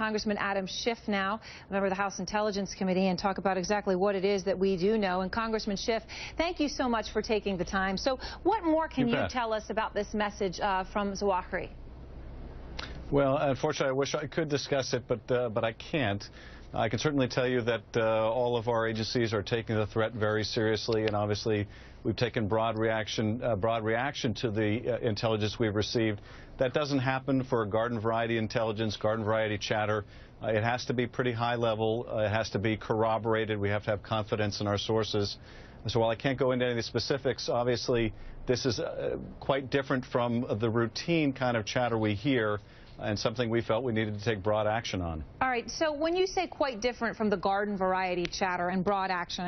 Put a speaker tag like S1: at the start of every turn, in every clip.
S1: Congressman Adam Schiff now, a member of the House Intelligence Committee, and talk about exactly what it is that we do know. And Congressman Schiff, thank you so much for taking the time. So what more can you tell us about this message from Zawahiri?
S2: Well, unfortunately, I wish I could discuss it, but I can't. I can certainly tell you that all of our agencies are taking the threat very seriously, and obviously we've taken broad reaction to the intelligence we've received. That doesn't happen for garden variety intelligence, garden variety chatter. It has to be pretty high level. It has to be corroborated. We have to have confidence in our sources. So while I can't go into any of the specifics, obviously this is quite different from the routine kind of chatter we hear, and something we felt we needed to take broad action on.
S1: All right, so when you say quite different from the garden variety chatter and broad action,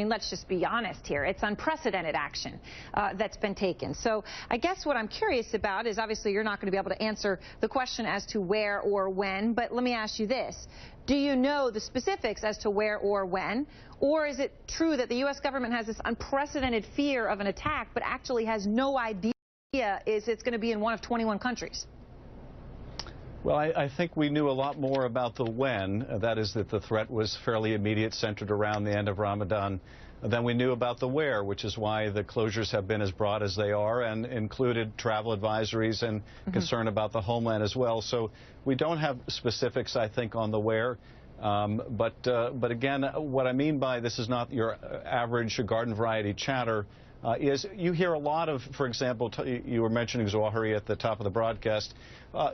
S1: let's just be honest here. It's unprecedented action that's been taken. So I guess what I'm curious about is, obviously you're not going to be able to answer the question as to where or when, but let me ask you this. Do you know the specifics as to where or when? Or is it true that the U.S. government has this unprecedented fear of an attack, but actually has no idea if it's going to be in one of 21 countries?
S2: Well, I think we knew a lot more about the when, that is that the threat was fairly immediate, centered around the end of Ramadan, than we knew about the where, which is why the closures have been as broad as they are and included travel advisories and concern about the homeland as well. So we don't have specifics, I think, on the where. But again, what I mean by this is not your average garden variety chatter. Is you hear a lot of, for example, you were mentioning Zawahiri at the top of the broadcast.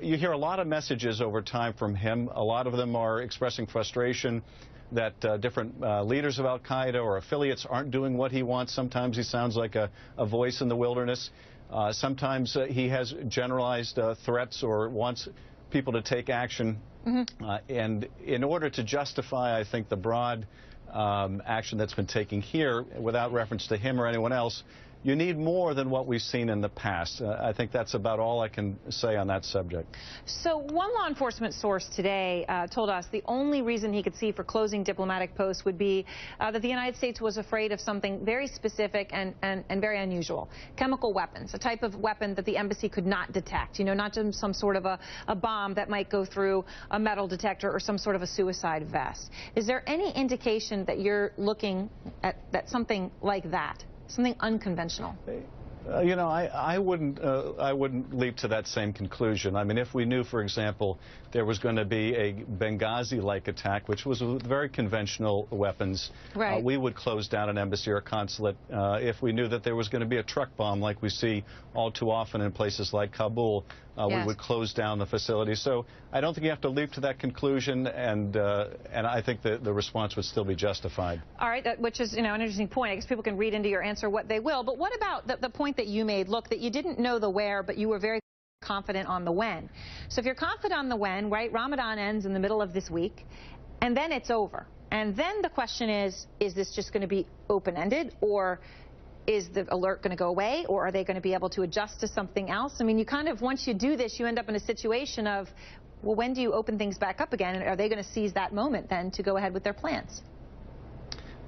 S2: You hear a lot of messages over time from him. A lot of them are expressing frustration that different leaders of al-Qaeda or affiliates aren't doing what he wants. Sometimes he sounds like a voice in the wilderness. Sometimes he has generalized threats or wants people to take action. And in order to justify, I think, the broad action that's been taken here, without reference to him or anyone else, you need more than what we've seen in the past. I think that's about all I can say on that subject.
S1: So one law enforcement source today told us the only reason he could see for closing diplomatic posts would be that the United States was afraid of something very specific and very unusual. Chemical weapons, a type of weapon that the embassy could not detect. You know, not just some sort of a bomb that might go through a metal detector or some sort of a suicide vest. Is there any indication that you're looking at something like that? Something unconventional?
S2: You know, I wouldn't leap to that same conclusion. I mean, if we knew, for example, there was going to be a Benghazi-like attack, which was with very conventional weapons,
S1: right,
S2: we would close down an embassy or a consulate. If we knew that there was going to be a truck bomb, like we see all too often in places like Kabul, we would close down the facility. So I don't think you have to leap to that conclusion, and I think that the response would still be justified.
S1: All right, which is, an interesting point. I guess people can read into your answer what they will. But what about the point that you made? Look, that you didn't know the where, but you were very confident on the when. So if you're confident on the when, right, Ramadan ends in the middle of this week, and then it's over. And then the question is this just going to be open-ended, or is the alert going to go away, or are they going to be able to adjust to something else? I mean, you kind of, once you do this, you end up in a situation of, well, when do you open things back up again? And are they going to seize that moment then to go ahead with their plans?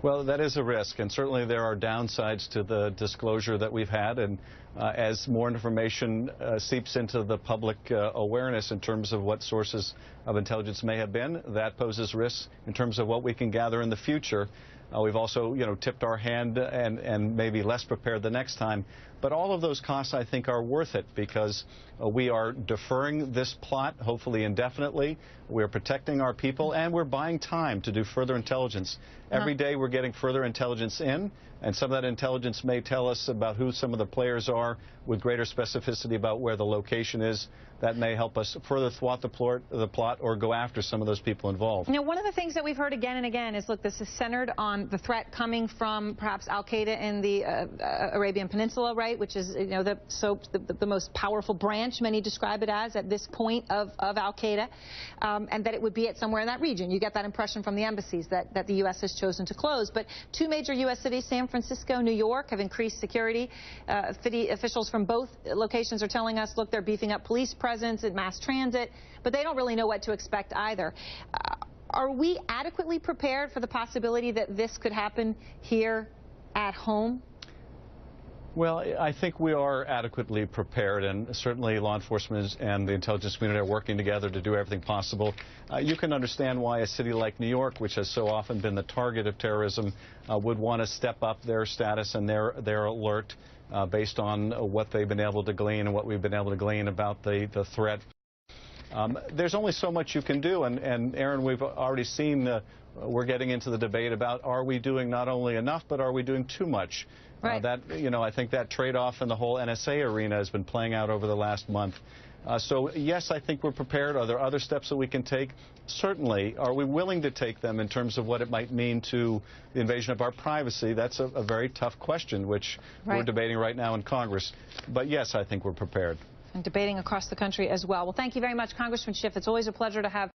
S2: Well, that is a risk, and certainly there are downsides to the disclosure that we've had, and as more information seeps into the public awareness in terms of what sources of intelligence may have been, that poses risks in terms of what we can gather in the future. We've also, tipped our hand and maybe less prepared the next time. But all of those costs, I think, are worth it because we are deferring this plot, hopefully indefinitely. We're protecting our people, and we're buying time to do further intelligence. Every day we're getting further intelligence in, and some of that intelligence may tell us about who some of the players are with greater specificity about where the location is. That may help us further thwart the plot or go after some of those people involved.
S1: One of the things that we've heard again and again is, look, this is centered on the threat coming from perhaps al-Qaeda in the Arabian Peninsula, right, which is, the most powerful branch, many describe it as, at this point of al-Qaeda, and that it would be at somewhere in that region. You get that impression from the embassies that the U.S. has chosen to close. But two major U.S. cities, San Francisco, New York, have increased security. City officials from both locations are telling us, look, they're beefing up police presence and mass transit, but they don't really know what to expect either. Are we adequately prepared for the possibility that this could happen here at home?
S2: Well, I think we are adequately prepared, and certainly law enforcement and the intelligence community are working together to do everything possible. You can understand why a city like New York, which has so often been the target of terrorism, would want to step up their status and their alert based on what they've been able to glean and what we've been able to glean about the threat. There's only so much you can do, and Erin, we've already seen we're getting into the debate about, are we doing not only enough, but are we doing too much?
S1: Right.
S2: I think that trade-off in the whole NSA arena has been playing out over the last month. So, yes, I think we're prepared. Are there other steps that we can take? Certainly. Are we willing to take them in terms of what it might mean to the invasion of our privacy? That's a very tough question, which we're debating right now in Congress. But, yes, I think we're prepared.
S1: And debating across the country as well. Well, thank you very much, Congressman Schiff. It's always a pleasure to have